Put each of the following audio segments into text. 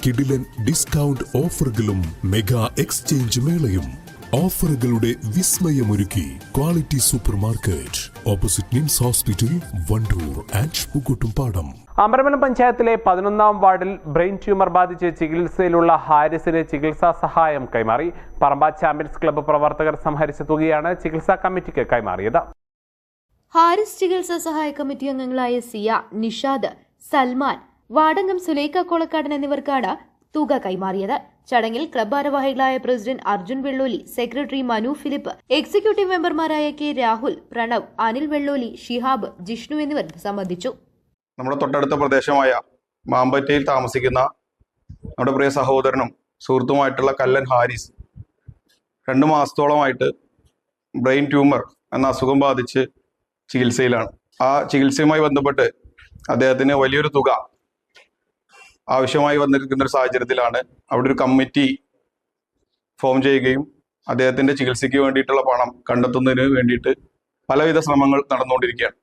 കിടിലൻ ഡിസ്കൗണ്ട് ഓഫറുകളും mega exchange മേളയും. ഓഫറുകളുടെ വിസ്മയമൊരുക്കി quality supermarket opposite NIMS hospital, Wandoor and Pookkottumpadam. Amaravanam പഞ്ചായത്തിലെ 11-ാം വാർഡിൽ ബ്രെയിൻ ട്യൂമർ ബാധിച്ച് ചികിത്സയിലുള്ള ഹാരിസിന് ചികിത്സാ സഹായം കൈമാറി. പറമ്പ ചാമ്പ്യൻസ് ക്ലബ്ബ് പ്രവർത്തകർ സംഹരിച്ച തുകയാണ് ചികിത്സാ കമ്മിറ്റിക്ക് കൈമാറിയത്. ഹാരിസ് ചികിത്സാ സഹായ കമ്മിറ്റി അംഗങ്ങളായ സിയ, നിഷാദ്, സൽമാൻ, വാർഡംഗം സുലൈഖ കോളക്കാടൻ എന്നിവർക്കാണ് തുക കൈമാറിയത്. ചടങ്ങിൽ ക്ലബ്ബ് ഭാരവാഹികളായ president Arjun Velloli, secretary Manu Philip, executive മെമ്പർമാരായ കെ രാഹുൽ, പ്രണവ്, അനിൽ വെള്ളോലി, ഷിഹാബ്, ജിഷ്ണു എന്നിവർ സംബന്ധിച്ചു. നമ്മുടെ തൊട്ടടുത്ത പ്രദേശമായ മാമ്പറ്റയിൽ താമസിക്കുന്ന നമ്മുടെ പ്രിയ സഹോദരനും സുഹൃത്തുമായിട്ടുള്ള കല്ലൻ ഹാരിസ് 2 മാസത്തോളമായിട്ട് ബ്രെയിൻ ട്യൂമർ എന്ന അസുഖം ബാധിച്ച് ചികിത്സയിലാണ്. ആ ചികിത്സയുമായി ബന്ധപ്പെട്ട് അദ്ദേഹത്തിന് വലിയൊരു തുക ആവശ്യമായി വന്നിരിക്കുന്ന ഒരു സാഹചര്യത്തിലാണ് അവിടെ ഒരു കമ്മിറ്റി ഫോം ചെയ്യുകയും അദ്ദേഹത്തിന്റെ ചികിത്സയ്ക്ക് വേണ്ടിയിട്ടുള്ള പണം കണ്ടെത്തുന്നതിന് വേണ്ടിയിട്ട് പലവിധ ശ്രമങ്ങൾ നടന്നുകൊണ്ടിരിക്കുകയാണ്.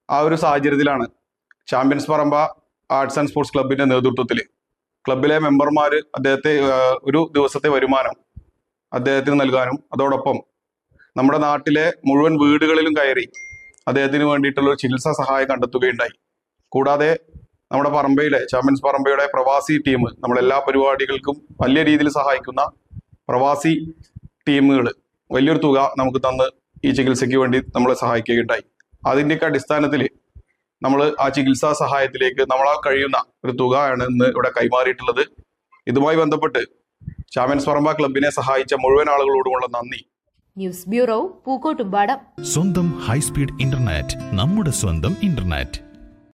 ആ ഒരു സാഹചര്യത്തിലാണ് champions Paramba arts and sports ക്ലബിന്റെ നേതൃത്വത്തിൽ ക്ലബിലെ മെമ്പർമാർ അദ്ദേഹത്തെ ഒരു ദിവസത്തെ വരുമാനം അദ്ദേഹത്തിന് നൽകാനും അതോടൊപ്പം നമ്മുടെ നാട്ടിലെ മുഴുവൻ വീടുകളിലും കയറി അദ്ദേഹത്തിന് വേണ്ടിയിട്ടുള്ള ഒരു ചികിത്സാ സഹായം കണ്ടെത്തുകയുണ്ടായി. കൂടാതെ നമ്മുടെ പറമ്പയിലെ ചാമ്പ്യൻസ് പറമ്പയുടെ പ്രവാസി ടീം, നമ്മളെല്ലാ പരിപാടികൾക്കും വലിയ രീതിയിൽ സഹായിക്കുന്ന പ്രവാസി ടീമുകൾ വലിയൊരു തുക നമുക്ക് തന്ന് ഈ ചികിത്സയ്ക്ക് വേണ്ടി നമ്മളെ സഹായിക്കുകയുണ്ടായി. അതിൻ്റെയൊക്കെ അടിസ്ഥാനത്തിൽ നമ്മൾ ആ ചികിത്സാ സഹായത്തിലേക്ക് നമ്മളാൽ കഴിയുന്ന ഒരു തുകയാണ് ഇന്ന് ഇവിടെ കൈമാറിയിട്ടുള്ളത്. ഇതുമായി ബന്ധപ്പെട്ട് ചാമ്പ്യൻസ് പറമ്പ ക്ലബിനെ സഹായിച്ച മുഴുവൻ ആളുകളോടുമുള്ള നന്ദി. News bureau, Pookkottumpadam. സ്വന്തം ഹൈസ്പീഡ് ഇന്റർനെറ്റ്, നമ്മുടെ സ്വന്തം ഇന്റർനെറ്റ്.